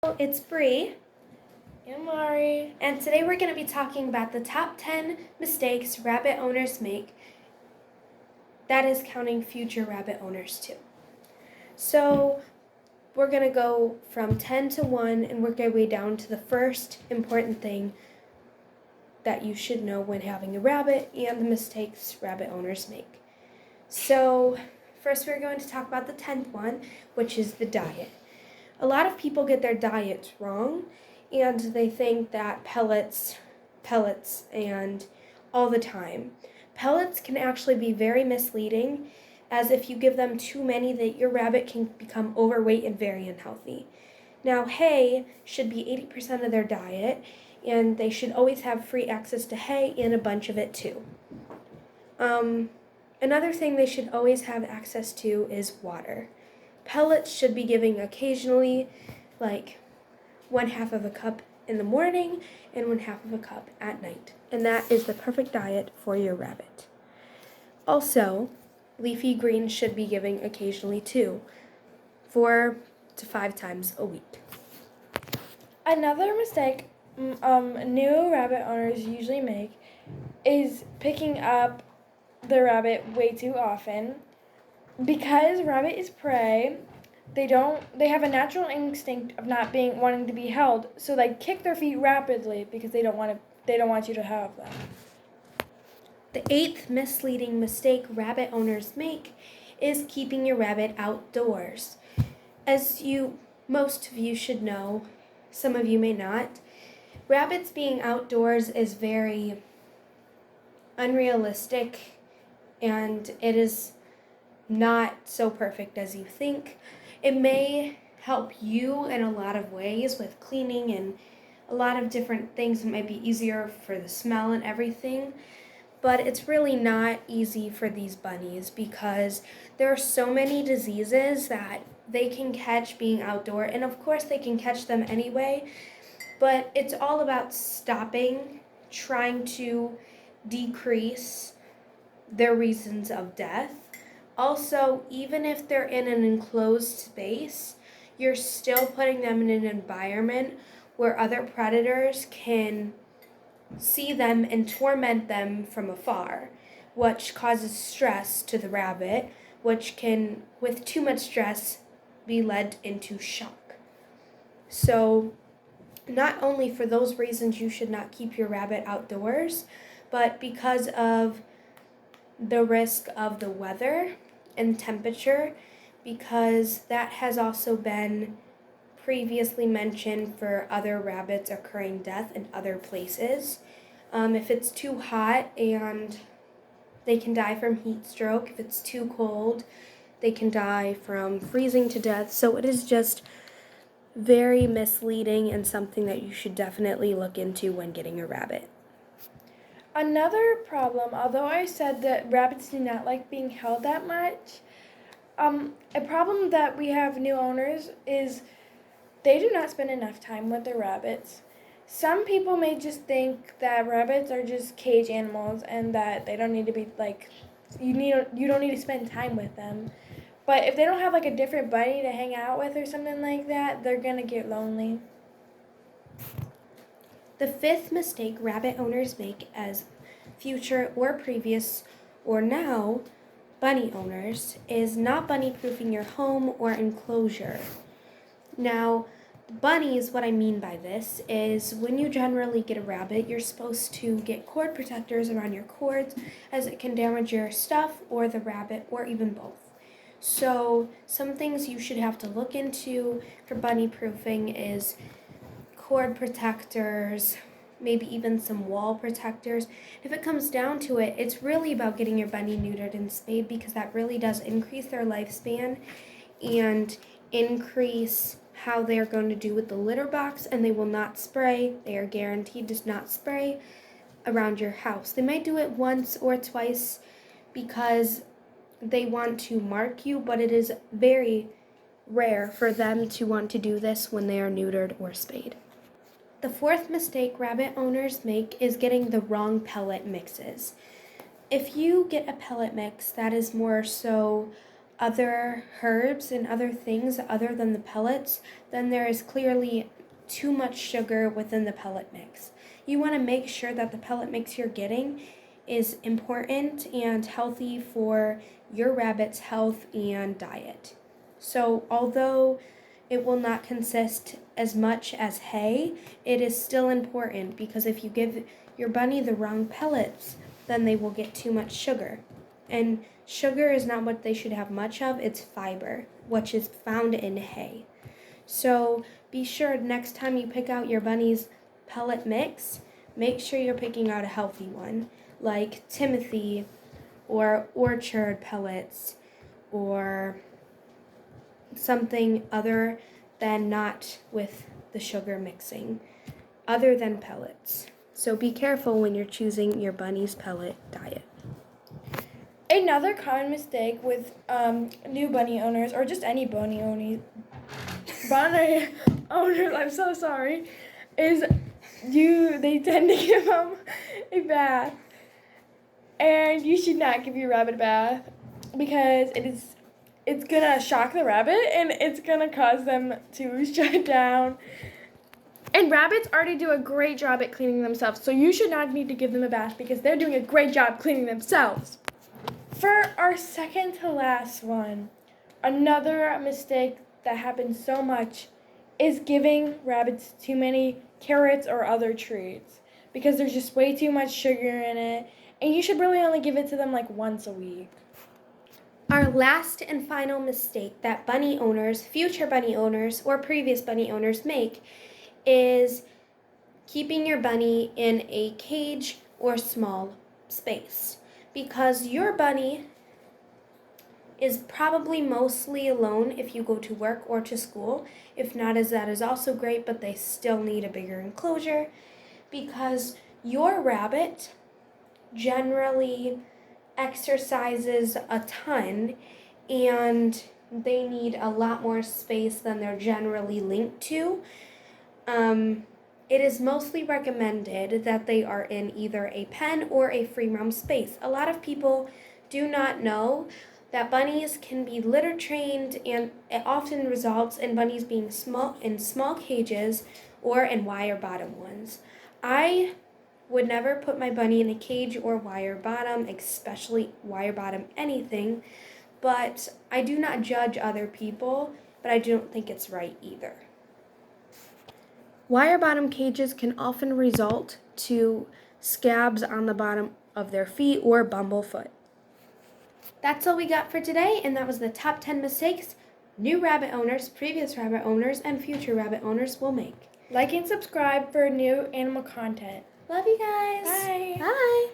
It's Bree and Mari, and today we're going to be talking about the top 10 mistakes rabbit owners make. That is counting future rabbit owners too. So we're going to go from 10 to 1 and work our way down to the first important thing that you should know when having a rabbit and the mistakes rabbit owners make. So first we're going to talk about the 10th one, which is the diet. A lot of people get their diets wrong, and they think that pellets, and all the time. Pellets can actually be very misleading, as if you give them too many, that your rabbit can become overweight and very unhealthy. Now, hay should be 80% of their diet, and they should always have free access to hay and a bunch of it too. Another thing they should always have access to is water. Pellets should be giving occasionally, like 1/2 of a cup in the morning and 1/2 of a cup at night. And that is the perfect diet for your rabbit. Also, leafy greens should be giving occasionally too, 4 to 5 times a week. another mistake new rabbit owners usually make is picking up the rabbit way too often. Because rabbit is prey, they have a natural instinct of not wanting to be held, so they kick their feet rapidly because they don't want you to have them. The 8th misleading mistake rabbit owners make is keeping your rabbit outdoors. As most of you should know, some of you may not, rabbits being outdoors is very unrealistic, and it is not so perfect as you think. It may help you in a lot of ways with cleaning and a lot of different things. It might be easier for the smell and everything, but it's really not easy for these bunnies because there are so many diseases that they can catch being outdoor, and of course they can catch them anyway, but it's all about trying to decrease their reasons of death. Also, even if they're in an enclosed space, you're still putting them in an environment where other predators can see them and torment them from afar, which causes stress to the rabbit, which can, with too much stress, be led into shock. So, not only for those reasons you should not keep your rabbit outdoors, but because of the risk of the weather and temperature, because that has also been previously mentioned for other rabbits occurring death in other places. If it's too hot, and they can die from heat stroke. If it's too cold, they can die from freezing to death. So it is just very misleading and something that you should definitely look into when getting a rabbit. Another problem, although I said that rabbits do not like being held that much, a problem that we have new owners is they do not spend enough time with their rabbits. Some people may just think that rabbits are just cage animals and that they don't need to be you don't need to spend time with them. But if they don't have a different bunny to hang out with or something like that, they're gonna get lonely. The 5th mistake rabbit owners make as future or previous or now bunny owners is not bunny proofing your home or enclosure. Now, bunnies, what I mean by this is when you generally get a rabbit, you're supposed to get cord protectors around your cords, as it can damage your stuff or the rabbit, or even both. So some things you should have to look into for bunny proofing is cord protectors, maybe even some wall protectors. If it comes down to it, it's really about getting your bunny neutered and spayed, because that really does increase their lifespan and increase how they are going to do with the litter box, and they will not spray. They are guaranteed to not spray around your house. They might do it once or twice because they want to mark you, but it is very rare for them to want to do this when they are neutered or spayed. The 4th mistake rabbit owners make is getting the wrong pellet mixes. If you get a pellet mix that is more so other herbs and other things other than the pellets, then there is clearly too much sugar within the pellet mix. You want to make sure that the pellet mix you're getting is important and healthy for your rabbit's health and diet. So although it will not consist as much as hay, it is still important because if you give your bunny the wrong pellets, then they will get too much sugar. And sugar is not what they should have much of, it's fiber, which is found in hay. So be sure next time you pick out your bunny's pellet mix, make sure you're picking out a healthy one, like Timothy or Orchard pellets or something other than not with the sugar mixing, other than pellets. So be careful when you're choosing your bunny's pellet diet. Another common mistake with new bunny owners, or just any bunny owners, I'm so sorry, is they tend to give them a bath. And you should not give your rabbit a bath because it's gonna shock the rabbit and it's gonna cause them to shut down. And rabbits already do a great job at cleaning themselves, so you should not need to give them a bath because they're doing a great job cleaning themselves. For our second to last one, another mistake that happens so much is giving rabbits too many carrots or other treats because there's just way too much sugar in it, and you should really only give it to them like once a week. Our last and final mistake that bunny owners, future bunny owners, or previous bunny owners make is keeping your bunny in a cage or small space. Because your bunny is probably mostly alone if you go to work or to school. If not, that is also great, but they still need a bigger enclosure because your rabbit generally exercises a ton and they need a lot more space than they're generally linked to. It is mostly recommended that they are in either a pen or a free roam space. A lot of people do not know that bunnies can be litter trained, and it often results in bunnies being small cages or in wire bottom ones. I would never put my bunny in a cage or wire bottom, especially wire bottom anything, but I do not judge other people, but I don't think it's right either. Wire bottom cages can often result to scabs on the bottom of their feet or bumblefoot. That's all we got for today, and that was the top 10 mistakes new rabbit owners, previous rabbit owners, and future rabbit owners will make. Like and subscribe for new animal content. Love you guys. Bye. Bye.